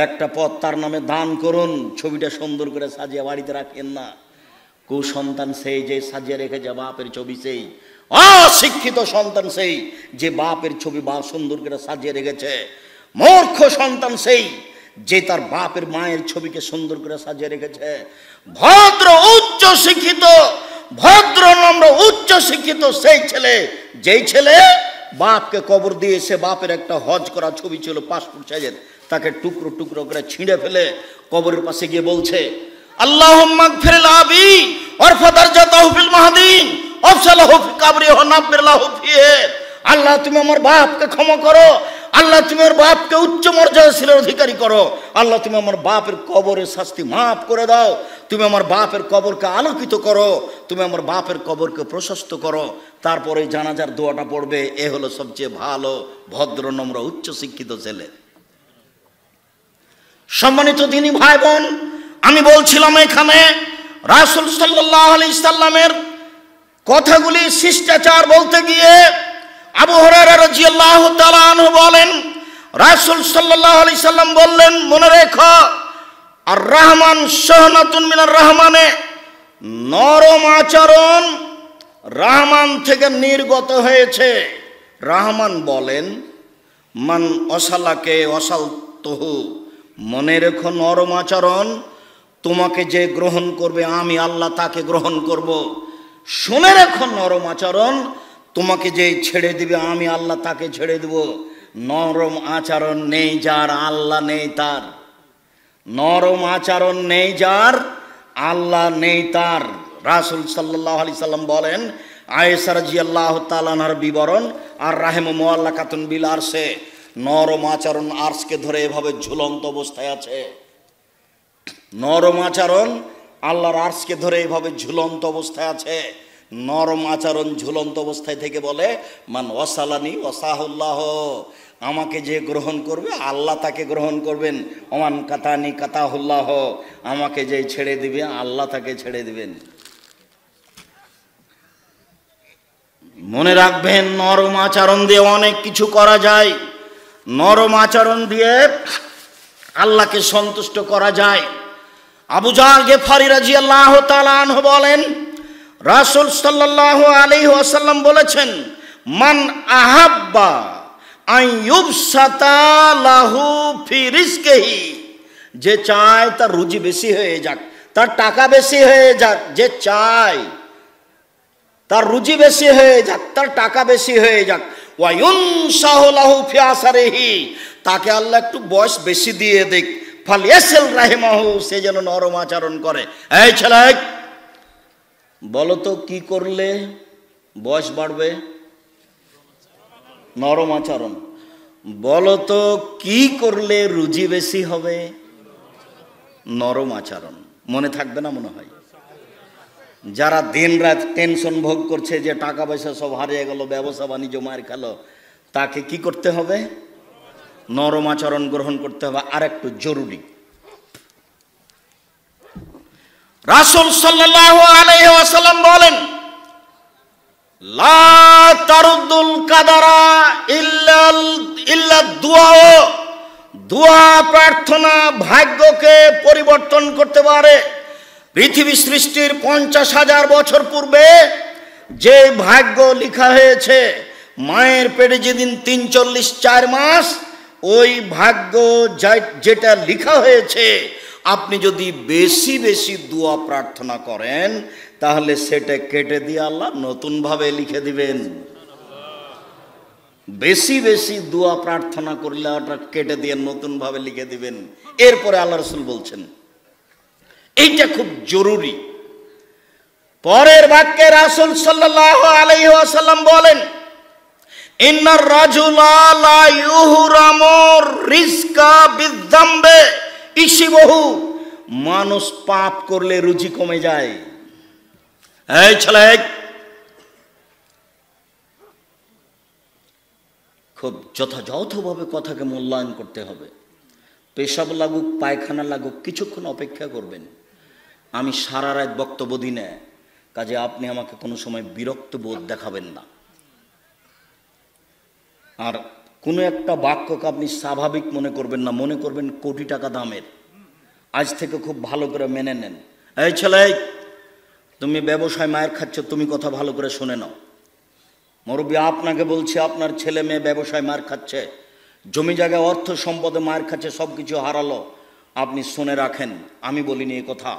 একটা পথ তার নামে দান করুন, ছবিটা সুন্দর করে সাজিয়ে বাড়িতে রাখেন না। কুসন্তান সেই যে সাজিয়ে রেখেছে বাপের ছবি, সেই অশিক্ষিত সন্তান সেই যে বাপের ছবি বা সুন্দর করে সাজিয়ে রেখেছে। মূর্খ সন্তান সেই যে তার বাপের মায়ের ছবিকে সুন্দর করে সাজিয়ে রেখেছে। ভদ্র উচ্চ শিক্ষিত, ভদ্র নম্র উচ্চ শিক্ষিত সেই ছেলে, যেই ছেলে বাপকে কবর দিয়ে সে বাপের একটা হজ করা ছবি ছিল পাসপোর্ট সাইজের, তাকে টুকরো টুকরো করে ছিঁড়ে ফেলে কবরের পাশে গিয়ে বলছে, আল্লাহুম্মা গফির লাবি ওয়ারফা দারজাতাহু ফিল মাহদিন ওয়াফসালহু ফি কবরি ওয়া নাব্বির লাহু ফিহি। আল্লাহ তুমি আমার বাপকে ক্ষমা করো, আল্লাহ তুমি আমার বাপকে উচ্চ মর্যাদাশীলের অধিকারী করো, আল্লাহ তুমি আমার বাপের কবরের শাস্তি মাফ করে দাও, তুমি আমার বাপের কবরকে আলোকিত করো, তুমি আমার বাপের কবরকে প্রশস্ত করো। তারপরে জানাজার দোয়াটা পড়বে। এ হলো সবচেয়ে ভালো ভদ্র নম্র উচ্চ শিক্ষিত ছেলে। সম্মানিত দিনী ভাই বোন, আমি বলছিলাম এখানে রাসূল সাল্লাল্লাহু আলাইহি সাল্লামের কথাগুলি শিষ্টাচার বলতে গিয়ে আবু হুরায়রা রাদিয়াল্লাহু তাআলা আনহু বলেন, রাসূল সাল্লাল্লাহু আলাইহি সাল্লাম বললেন, মনে রেখো আর রহমান শাহনাতুন মিনার রহমানে, নরম আচরণ রহমান থেকে নির্গত হয়েছে। রহমান বলেন, মান অসালাকে অসালতহু, মনে রেখো নরম আচরণ তোমাকে যে গ্রহণ করবে আমি আল্লাহ তাকে গ্রহণ করব। শুনে রেখো নরম আচরণ তোমাকে যে ছেড়ে দিবে আমি আল্লাহ তাকে ছেড়ে দেব। নরম আচরণ নেই যার আল্লাহ নেই তার, নরম আচরণ নেই যার আল্লাহ নেই তার। রাসূল সাল্লাল্লাহু আলাইহি সাল্লাম বলেন, আয়েশা রাদিয়াল্লাহু তাআলা আনহার বিবরণ আর রাহিমু মুআল্লাকাতুন বিল আরশে, নরম আচরণ আরশকে ধরে এভাবে ঝুলন্ত অবস্থায় আছে। নরম আচরণ আল্লাহর আরশকে ধরে এভাবে ঝুলন্ত অবস্থায় আছে। নরম আচরণ ঝুলন্ত অবস্থায় থেকে বলে, মান ওয়াসালানি ওয়াসাহুল্লাহ, আমাকে যে গ্রহণ করবে আল্লাহ তাকে গ্রহণ করবেন। ওমান কাতানি কাতাহুল্লাহ, আমাকে যে ছেড়ে দিবে আল্লাহ তাকে ছেড়ে দিবেন। মনে রাখবেন, নরম আচরণ দিয়ে অনেক কিছু করা যায়। নরম আচরণ দিয়ে আল্লাহকে সন্তুষ্ট করা যায়। আবু জাহল গিফারি রাদিয়াল্লাহু তাআলা আনহু বলেন, রাসূল সাল্লাল্লাহু আলাইহি ওয়াসাল্লাম বলেছেন, মান আহাব্বা আন ইউবসাতা লাহু ফি রিজকিহি, যে চায় তার রুজি বেশি হয়ে যাক, তার টাকা বেশি হয়ে যাক, যে চায় তার রুজি বেশি হয়ে যাক, তার টাকা বেশি হয়ে যাক, ওয়া ইউনসাহু লাহু ফি আসারিহি, তাকে আল্লাহ একটু বয়স বেশি দিয়ে দেখ, ফালিয়াসিল রাহিমাহু, সে যেন নরম আচরণ করে। এই ছেলে, বলো তো কি করলে বয়স বাড়বে? নরম আচরণ। বলো তো কি করলে রুজি বেশি হবে? নরম আচরণ। মনে থাকবে না মনে হয়? যারা দিন রাত টেনশন ভোগ করছে যে টাকা পয়সা সব হারিয়ে গেল, ব্যবসা বাণিজ্য মার খেলো, তাকে কি করতে হবে? নরম আচরণ গ্রহণ করতে হবে। আর একটু জরুরি, রাসূল সাল্লাল্লাহু আলাইহি ওয়াসাল্লাম বলেন, লা তারুদ্দুল কাদারা ইল্লা দুআ, দোয়া প্রার্থনা ভাগ্যকে পরিবর্তন করতে পারে। পৃথিবী সৃষ্টির 50,000 বছর পূর্বে যে ভাগ্য লেখা হয়েছে, মায়ের পেটে যেদিন 3-4 মাস, ওই ভাগ্য যেটা লেখা হয়েছে, আপনি যদি বেশি বেশি দোয়া প্রার্থনা করেন তাহলে সেটা কেটে দিয়ে আল্লাহ নতুনভাবে লিখে দিবেন। বেশি বেশি দোয়া প্রার্থনা করলে ওটা কেটে দিয়ে নতুনভাবে লিখে দিবেন। এরপরে আল্লাহ রাসূল বলছেন, এইটা খুব জরুরি। পরের বাক্যে রাসূল সাল্লাল্লাহু আলাইহি ওয়াসাল্লাম বলেন, ইন্নার রাজুলা লা ইউহরামু রিজকা বিযামবে ইসিবহু, মানুষ পাপ করলে রুজি কমে যায়। এই ছেলে, খুব যথাযথভাবে কথাকে মূল্যায়ন করতে হবে। পেশাব লাগুক, পায়খানা লাগুক, কিছুক্ষণ অপেক্ষা করবেন। আমি সারা রাত বক্তব্য দিই না, কাজে আপনি আমাকে কোনো সময় বিরক্ত বোধ দেখাবেন না। আর কোনো একটা বাক্যকে আপনি স্বাভাবিক মনে করবেন না, মনে করবেন কোটি টাকা দামের। আজ থেকে খুব ভালো করে মেনে নেন। এই ছেলে, তুমি ব্যবসায় মায়ের খাচ্ছ, তুমি কথা ভালো করে শুনে নাও। মুরব্বী আপনাকে বলছি, আপনার ছেলে মেয়ে ব্যবসায় মার খাচ্ছে, জমি জায়গায় অর্থ সম্পদে মার খাচ্ছে, সব কিছু হারালো। আপনি শুনে রাখেন, আমি বলিনি এই কথা।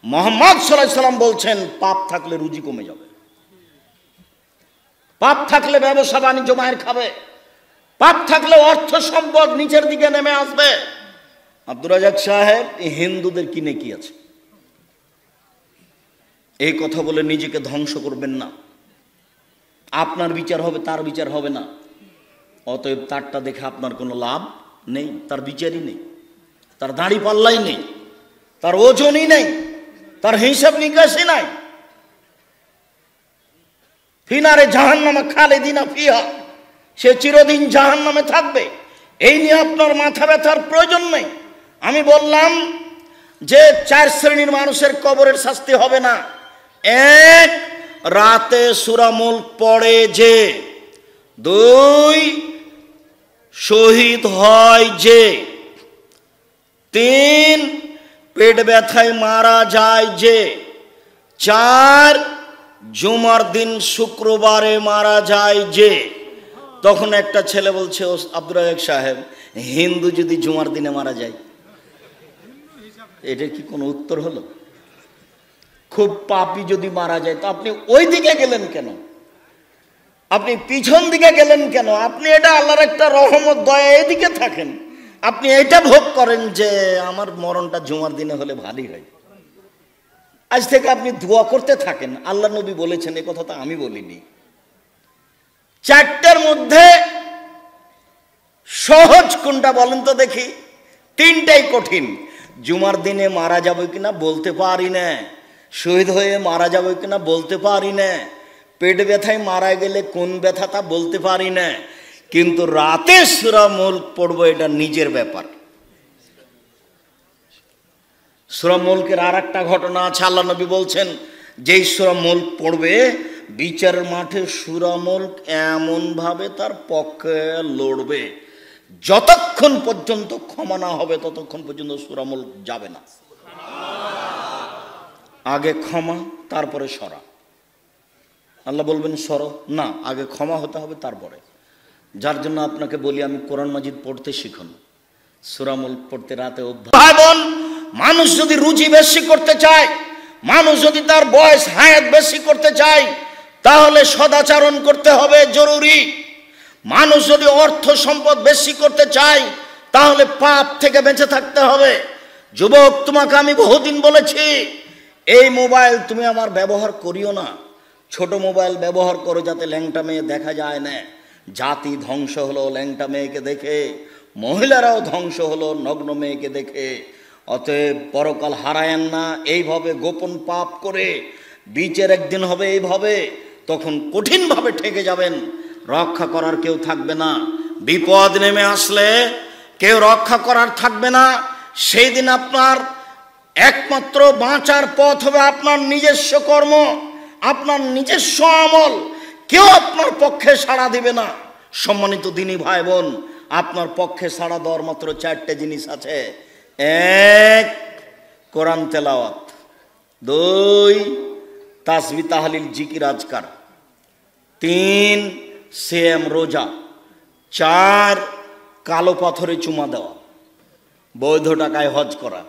মুহাম্মদ সাল্লাল্লাহু আলাইহি সাল্লাম বলছেন, পাপ থাকলে রুজি কমে যাবে, পাপ থাকলে ব্যবসা বাণিজ্য মায়ের খাবে, পাপ থাকলে অর্থ সম্পদ নিচের দিকে নেমে আসবে। আব্দুর রাজ্জাক সাহেব, এই হিন্দুদের কি নেকি আছে? এই কথা বলে নিজেকে ধ্বংস করবেন না। আপনার বিচার হবে, তার বিচার হবে না। অতএব তারটা দেখে আপনার কোনো লাভ নেই, তার বিচারই নেই, তার দাড়ি পাল্লাই নেই, তার ওজনই নেই, তার হিসাব নিকাশই নাই। ফিনারে জাহান্নামে খালিদিনা ফিহা, সে চিরদিন জাহান্নামে থাকবে। এই নিয়ে আপনার মাথা ব্যথার প্রয়োজন নেই। আমি বললাম যে 4 শ্রেণীর মানুষের কবরের শাস্তি হবে না। 1, রাতে সূরা মুলক পড়ে যে। 2, শহীদ হয় যে। 3, পেট ব্যথায় মারা যায় যে। 4, জুমার দিন শুক্রবারে মারা যায় যে। তখন একটা ছেলে বলছে, ও আব্দুর রাজ্জাক সাহেব, হিন্দু যদি জুমার দিনে মারা যায়, এটা কি কোনো উত্তর হলো? খুব পাপী যদি মারা যায়, তো আপনি ওই দিকে গেলেন কেন? আপনি পিছন দিকে গেলেন কেন? আপনি এটা আল্লাহর একটা রহমত, দয়া, এদিকে থাকেন। আপনি এটা ভোগ করেন যে আমার মরণটা জুমার দিনে হলে ভালোই হয়। আজ থেকে আপনি দোয়া করতে থাকেন। আল্লাহ নবী বলেছেন, এই কথা তো আমি বলিনি। 4টার মধ্যে সহজ কোনটা বলেন তো দেখি? 3টাই কঠিন। জুমার দিনে মারা যাবে কিনা বলতে পারি না, শহীদ হয়ে মারা যাবে কিনা বলতে পারি না, পেট ব্যথায় মারা গেলে কোন ব্যথা তা বলতে পারি না, কিন্তু রাতে সূরা মুলক পড়বো, এটা নিজের ব্যাপার। সূরা মুলকের আর একটা ঘটনা আছে। আল্লাহ নবী বলছেন, যেই সূরা মুলক পড়বে, বিচারের মাঠে সূরা মুলক এমন ভাবে তার পক্ষে লড়বে, যতক্ষণ পর্যন্ত ক্ষমা না হবে ততক্ষণ পর্যন্ত সূরা মুলক যাবে না। আগে ক্ষমা, তারপরে সরা। আল্লাহ বলবেন সরো না, আগে ক্ষমা হতে হবে তারপরে। যার জন্য আপনাকে বলি, আমি কোরআন মাজিদ পড়তে শিখুন, সূরা মুলক পড়তে রাতে অভ্যাস। ভাই বোন, মানুষ যদি রুচি বেশি করতে চায়, মানুষ যদি তার বয়স হায়াত বেশি করতে চায়, তাহলে সদাচরণ করতে হবে জরুরি। মানুষ যদি অর্থ সম্পদ বেশি করতে চায়, তাহলে পাপ থেকে বেঁচে থাকতে হবে। যুবক, তোমাকে আমি বহুদিন বলেছি, এই মোবাইল তুমি আমার ব্যবহার করিও না। ছোট মোবাইল ব্যবহার করো যাতে ল্যাংটা মেয়ে দেখা যায় না। জাতি ধ্বংস হলো ল্যাংটা মেয়েকে দেখে, মহিলারাও ধ্বংস হলো নগ্ন মেয়েকে দেখে। অতএব পরকাল হারায়েন না এইভাবে গোপন পাপ করে। বিচার একদিন হবে এইভাবে, তখন কঠিনভাবে ঠেকে যাবেন, রক্ষা করার কেউ থাকবে না। বিপদ নেমে আসলে কেউ রক্ষা করার থাকবে না। সেই দিন আপনার একমাত্র বাঁচার পথ হবে আপনার নিজস্ব কর্ম, আপনার নিজস্ব আমল। কেউ আপনার পক্ষে সাড়া দিবে না। সম্মানিত দিনী ভাই বোন, আপনার পক্ষে সাড়া দেওয়ার মাত্র 4টে জিনিস আছে। 1, কোরআন তেলাওয়াত। 2, তাসবিহ তাহলিল জিকির আজকার। 3, সিয়াম রোজা। 4, কালো পাথরে চুমা দেওয়া, বৈধ টাকায় হজ করা,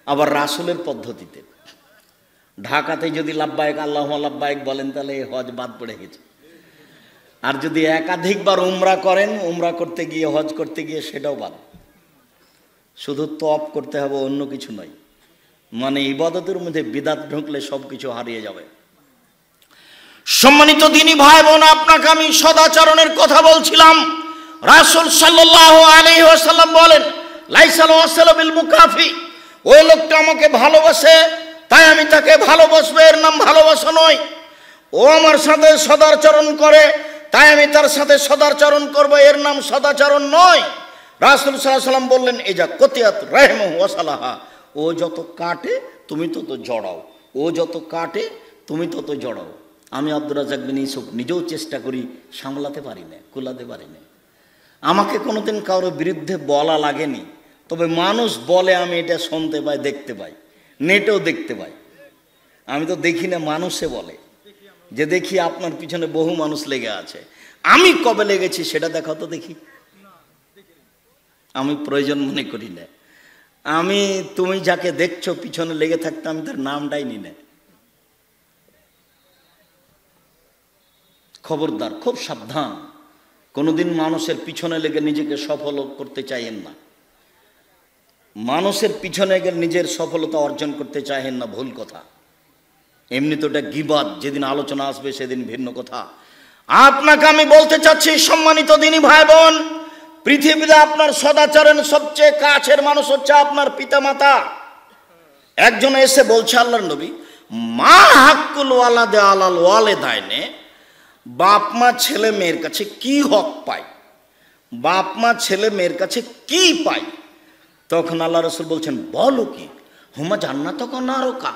আবার রাসূলের পদ্ধতিতে। ঢাকাতে যদি লাব্বাইক আল্লাহুম্মা লাব্বাইক বলেন, তাহলে হজ বাদ পড়ে গেছে। আর যদি একাধিকবার উমরা করেন, উমরা করতে গিয়ে, হজ করতে গিয়ে, সেটাও বাদ। শুধু তপ করতে হবে, অন্য কিছু নয়। মানে ইবাদতের মধ্যে বিদআত ঢুকলে সব কিছু হারিয়ে যাবে। সম্মানিত দিনী ভাই বোন, আপনাকে আমি সদাচরণের কথা বলছিলাম। রাসূল সাল্লাল্লাহু আলাইহি ওয়াসাল্লাম বলেন, লাইসাল ওয়াসাল বিল মুকাফি, ওই লোকটা আমাকে ভালোবাসে তাই আমি তাকে ভালোবাসবো, এর নাম ভালোবাসা নয়। ও আমার সাথে সদাচরণ করে তাই আমি তার সাথে সদাচরণ করব, এর নাম সদাচরণ নয়। রাসূল সাল্লাল্লাহু আলাইহি ওয়াসাল্লাম বললেন, এজা কতিয়াত রাহমু ওয়াসালাহা, ও যত কাটে তুমি তত জড়াও, ও যত কাটে তুমি তত জড়াও। আমি আব্দুর রাজ্জাক বিন ইউসুফ নিজেও চেষ্টা করি, সামলাতে পারি না, কুলাতে পারি না। আমাকে কোনোদিন কারোর বিরুদ্ধে বলা লাগেনি, তবে মানুষ বলে আমি এটা শুনতে পাই, দেখতে পাই, নেটেও দেখতে পাই। আমি তো দেখি না, মানুষে বলে যে দেখি আপনার পিছনে বহু মানুষ লেগে আছে। আমি কবে লেগেছি সেটা দেখাও তো দেখি। আমি প্রয়োজন মনে করি না। আমি তুমি যাকে দেখছো পিছনে লেগে থাকতে আমি তার নামটাই নি না। খবরদার, খুব সাবধান। কোনোদিন মানুষের পিছনে লেগে নিজেকে সফল করতে চাইেন না। মানুষের পিছনে গেলে নিজের সফলতা অর্জন করতে চাইেন না, ভুল কথা। এমনি তো এটা গীবাত, যেদিন আলোচনা আসবে সেদিন ভিন্ন কথা। আপনাকে আমি বলতে চাচ্ছি সম্মানিত দিনী ভাই বোন, পৃথিবীতে আপনার সদাচরণ সবচেয়ে কাছের মানুষ হচ্ছে আপনার পিতামাতা। একজন এসে বলছে আল্লাহর নবী, মা হাক্কুল ওয়ালাদে আলাল ওয়ালিদাইনে, বাপ মা ছেলে মেয়ের কাছে কি হক পায়, বাপ মা ছেলে মেয়ের কাছে কি পায়? তখন আল্লাহ রাসূল বলছেন, বলো কি? হুমা জান্নাত নারকা,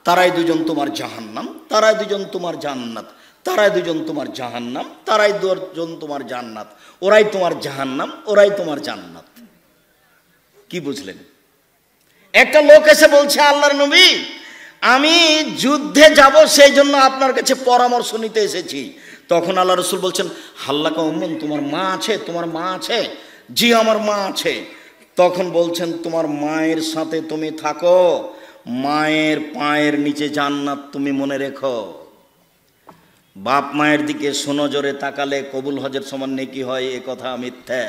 তারাই দুজন তোমার জাহান্নাম, তারাই দুজন তোমার জান্নাত, তারাই দুজন তোমার জাহান্নাম, তারাই দুজন তোমার জান্নাত, ওরাই তোমার জাহান্নাম, ওরাই তোমার জান্নাত। কি বুঝলেন? একটা লোক এসে বলছে, আল্লাহর নবী আমি যুদ্ধে যাব, সেই জন্য আপনার কাছে পরামর্শ নিতে এসেছি। তখন আল্লাহ রাসূল বলছেন, হাল্লাকা উম্মুন, তোমার মা আছে? তোমার মা আছে? জি আমার মা আছে। তখন বলছেন, তোমার মায়ের সাথে তুমি থাকো, মায়ের পায়ের নিচে জান্নাত তুমি মনে রেখো। বাপ মায়ের দিকে সুনজরে তাকালে কবুল হজের সমান নেকি হয়, এ কথা মিথ্যা।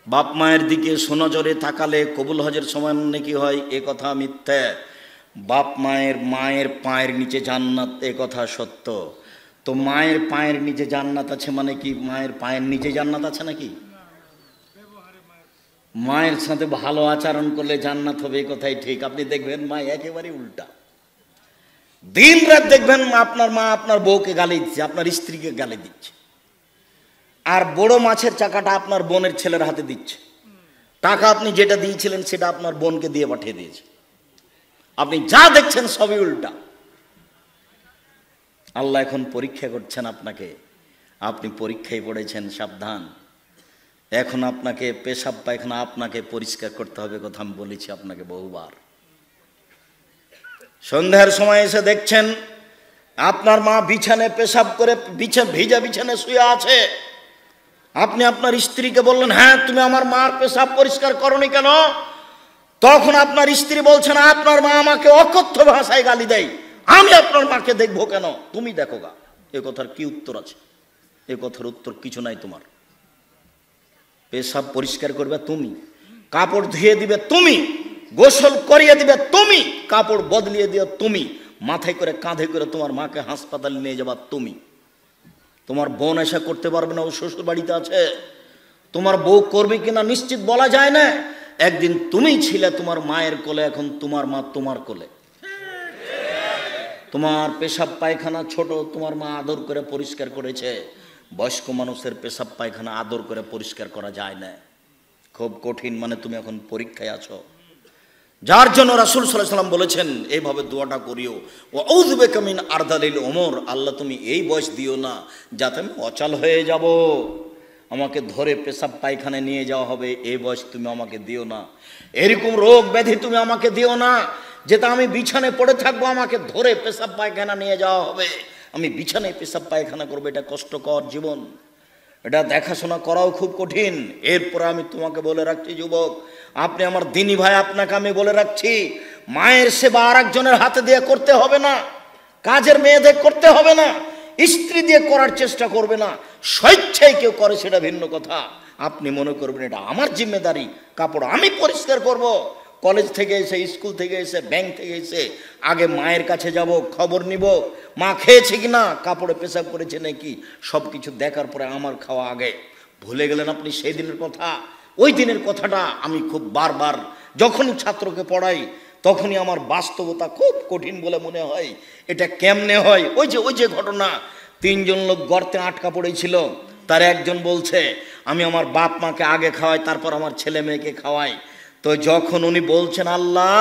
বাপ মায়ের দিকে সুনজরে তাকালে কবুল হজের সমান নেকি হয়, এ কথা মিথ্যা। বাপ মায়ের পায়ের নিচে জান্নাত, এ কথা সত্য। তো মায়ের পায়ের নিচে জান্নাত আছে মানে কি? মায়ের পায়ের নিচে জান্নাত আছে নাকি? মায়ের সাথে ভালো আচরণ করলে জান্নাত হবে, এ কথাই ঠিক। আপনি দেখবেন মা একেবারে উল্টা। দিন রাত দেখবেন আপনার মা আপনার বউকে গালি দিচ্ছে, আপনার স্ত্রীকে গালি দিচ্ছে, আর বড় মাছের চাকাটা আপনার বোনের ছেলের হাতে দিচ্ছে। টাকা আপনি যেটা দিয়েছিলেন সেটা আপনার বোনকে দিয়ে পাঠিয়ে দিয়েছে। আপনি যা দেখছেন সবই উল্টা। আল্লাহ এখন পরীক্ষা করছেন আপনাকে, আপনি পরীক্ষায় পড়েছেন, সাবধান। এখন আপনাকে পেশাব পায়খানা আপনাকে পরিষ্কার করতে হবে, কথা আমি বলেছি আপনাকে বহুবার। সন্ধ্যার সময় এসে দেখছেন আপনার মা বিছানে পেশাব করে ভিজা বিছানে শুয়ে আছে। আপনি আপনার স্ত্রীকে বললেন, হ্যাঁ তুমি আমার মার পেশাব পরিষ্কার করনি কেন? তখন আপনার স্ত্রী বলছেন, আপনার মা আমাকে অকথ্য ভাষায় গালি দেয়, আমি আপনার মাকে দেখবো কেন? তুমি দেখো গা। এ কথার কি উত্তর আছে? এ কথার উত্তর কিছু নাই। তোমার পেশাব পরিষ্কার করবে তুমি, কাপড় ধুয়ে দিবে তুমি, গোসল করিয়ে দিবে তুমি, কাপড় বদলিয়ে দিও তুমি, মাথায় করে কাঁধে করে তোমার মাকে হাসপাতালে নিয়ে যাবা তুমি। তোমার বোন এসে করতে পারবে না, ও শ্বশুর বাড়িতে আছে। তোমার বউ করবে কিনা নিশ্চিত বলা যায় না। একদিন তুমি ছিলে তোমার মায়ের কোলে, এখন তোমার মা তোমার কোলে। তোমার পেশাব পায়খানা ছোট, তোমার মা আদর করে পরিষ্কার করেছে। বয়স্ক মানুষের পেশাব পায়খানা আদর করে পরিষ্কার করা যায় না, খুব কঠিন। মানে তুমি এখন পরীক্ষায় আছো, যার জন্য রাসূল সাল্লাল্লাহু আলাইহি ওয়াসাল্লাম বলেছেন এইভাবে দোয়াটা করিও, ও আউযু বিকা মিন আরদালিল উমর, আল্লাহ তুমি এই বয়স দিও না যাতে আমি অচল হয়ে যাব, আমাকে ধরে পেশাব পায়খানে নিয়ে যাওয়া হবে, এই বয়স তুমি আমাকে দিও না। এরকম রোগ ব্যাধি তুমি আমাকে দিও না যেটা আমি বিছানে পড়ে থাকবো, আমাকে ধরে পেশাব পায়খানা নিয়ে যাওয়া হবে, আমি বিছানায় পেশাব পায়খানা করবো। এটা কষ্টকর জীবন, এটা দেখাশোনা করাও খুব কঠিন। এরপরে আমি তোমাকে বলে রাখছি যুবক, আপনি আমার দিনী ভাই, আপনাকে আমি বলে রাখছি, মায়ের সেবা আর একজনের হাতে দিয়ে করতে হবে না, কাজের মেয়েদের করতে হবে না, স্ত্রী দিয়ে করার চেষ্টা করবে না। স্বেচ্ছায় কেউ করে সেটা ভিন্ন কথা। আপনি মনে করবেন এটা আমার জিম্মেদারি, কাপড় আমি পরিষ্কার করব। কলেজ থেকে এসে, স্কুল থেকে এসে, ব্যাংক থেকে এসে আগে মায়ের কাছে যাব, খবর নিব মা খেয়েছে কিনা, কাপড়ে পেশাব করেছে নাকি, সব কিছু দেখার পরে আমার খাওয়া আগে। ভুলে গেলেন আপনি সেই দিনের কথা। ওই দিনের কথাটা আমি খুব বারবার যখনই ছাত্রকে পড়াই তখনই আমার বাস্তবতা খুব কঠিন বলে মনে হয়। এটা কেমনে হয়? ওই যে ঘটনা, তিনজন লোক গর্তে আটকা পড়েছিল, তার একজন বলছে আমি আমার বাপ মাকে আগে খাওয়াই, তারপর আমার ছেলে মেয়েকে খাওয়াই। তো যখন উনি বলছেন আল্লাহ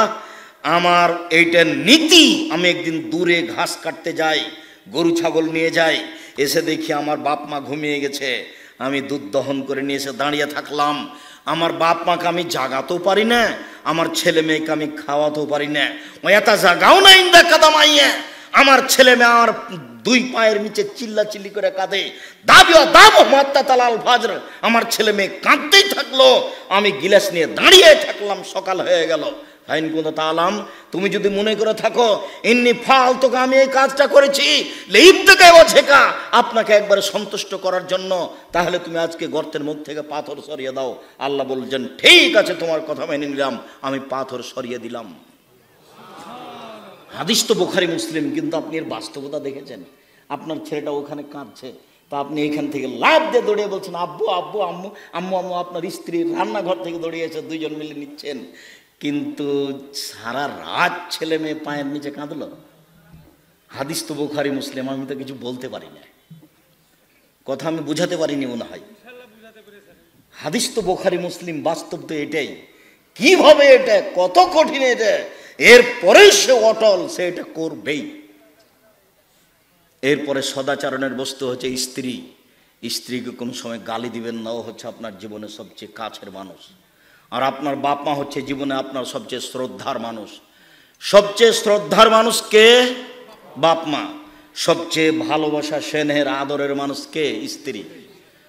আমার এইটা নীতি, আমি একদিন দূরে ঘাস কাটতে যাই, গরু ছাগল নিয়ে যাই, এসে দেখি আমার বাপ মা ঘুমিয়ে গেছে, আমি দুধ দহন করে নিয়ে এসে দাঁড়িয়ে থাকলাম। আমার বাপ মাকে আমি জাগাতেও পারি না, আমার ছেলে মেয়েকে আমি খাওয়াতেও পারি না। ওয়াতা জাগাও না ইন্দা কাদামাইয়া, আমার ছেলে মেয়ে আমার দুই পায়ের নিচে চিল্লা চিল্লি করে কাঁদে। দাবিও দাম মাত্তা তালাল ফাজর, আমার ছেলে মেয়ে কাঁদতেই থাকলো, আমি গিলাস নিয়ে দাঁড়িয়ে থাকলাম। সকাল হয়ে গেল। আইন কোন তালাম, তুমি যদি মনে করে থাকো ইন্নি ফালতুকে আমি এই কাজটা করেছি লিপ্তকে ওছেকা আপনাকে একবারে সন্তুষ্ট করার জন্য, তাহলে তুমি আজকে গর্তের মুখ থেকে পাথর সরিয়ে দাও। আল্লাহ বলছেন ঠিক আছে, তোমার কথা মেনে নিলাম, আমি পাথর সরিয়ে দিলাম। হাদিস তো বুখারী মুসলিম, কিন্তু আপনি এর বাস্তবতা দেখেছেন? আপনার ছেলেটা ওখানে কাঁদছে, তা আপনি এখান থেকে লাফ দিয়ে দৌড়িয়ে বলছেন আব্বু আব্বু আম্মু আম্মু আম্মু। আপনার স্ত্রীর রান্নাঘর থেকে দৌড়িয়েছে, দুইজন মিলে নিচ্ছেন, কিন্তু সারা রাত ছেলে মেয়ে পায়ের নিচে কাঁদলো। হাদিস তো বুখারী মুসলিম, আমি তো কিছু বলতে পারি না, কথা আমি বুঝাতে পারিনি মনে হয়। হাদিস তো বুখারী মুসলিম, বাস্তব তো এটাই। কিভাবে এটা কত কঠিন, এটা এরপরে সে অটল, সে এটা করবেই। এরপরে সদাচরণের বস্তু হচ্ছে স্ত্রী। স্ত্রীকে কোনো সময় গালি দিবেন না, ও হচ্ছে আপনার জীবনের সবচেয়ে কাছের মানুষ। আর আপনার বাপ মা হচ্ছে জীবনে আপনার সবচেয়ে শ্রদ্ধার মানুষ। সবচেয়ে শ্রদ্ধার মানুষকে বাপ মা, সবচেয়ে ভালোবাসা স্নেহের আদরের মানুষকে স্ত্রী।